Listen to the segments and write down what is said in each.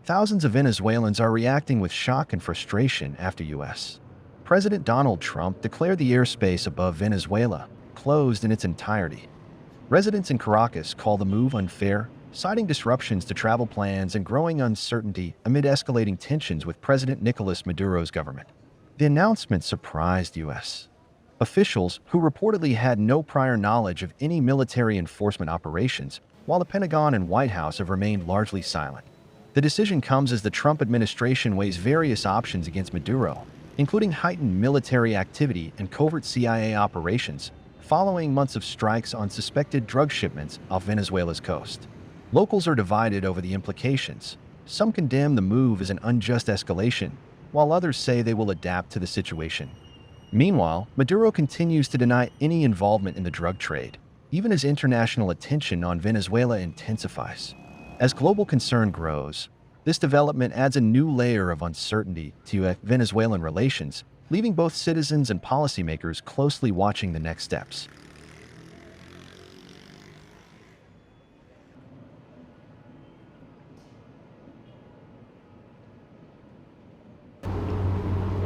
thousands of Venezuelans are reacting with shock and frustration after U.S. President Donald Trump declared the airspace above Venezuela closed in its entirety. Residents in Caracas call the move unfair, citing disruptions to travel plans and growing uncertainty amid escalating tensions with President Nicolas Maduro's government. The announcement surprised U.S. officials who reportedly had no prior knowledge of any military enforcement operations, while the Pentagon and White House have remained largely silent. The decision comes as the Trump administration weighs various options against Maduro, including heightened military activity and covert CIA operations, following months of strikes on suspected drug shipments off Venezuela's coast. Locals are divided over the implications. Some condemn the move as an unjust escalation, while others say they will adapt to the situation. Meanwhile, Maduro continues to deny any involvement in the drug trade, even as international attention on Venezuela intensifies. As global concern grows, this development adds a new layer of uncertainty to Venezuelan relations, leaving both citizens and policymakers closely watching the next steps.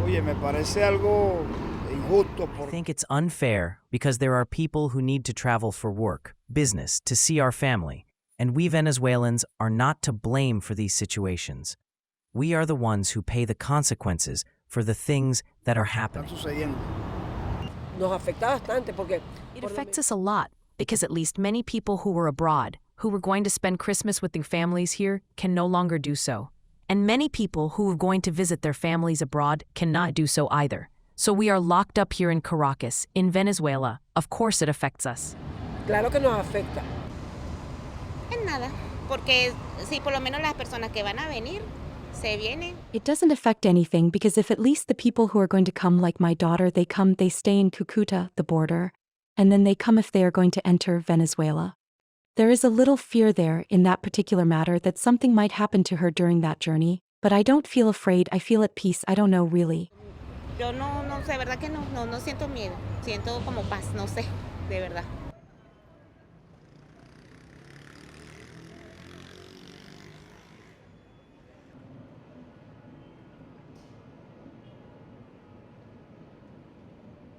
I think it's unfair because there are people who need to travel for work, business, to see our family, and we Venezuelans are not to blame for these situations. We are the ones who pay the consequences for the things that are happening. It affects us a lot because at least many people who were abroad, who were going to spend Christmas with their families here, can no longer do so. And many people who are going to visit their families abroad cannot do so either. So we are locked up here in Caracas, in Venezuela. Of course it affects us. Claro que nos afecta. En nada, porque si por lo menos las personas que van a venir se vienen. It doesn't affect anything because if at least the people who are going to come, like my daughter, they stay in Cucuta, the border, and then they come if they are going to enter Venezuela. There is a little fear there in that particular matter that something might happen to her during that journey, but I don't feel afraid, I feel at peace, I don't know really. Yo no sé, verdad que no siento miedo, siento como paz, no sé, de verdad.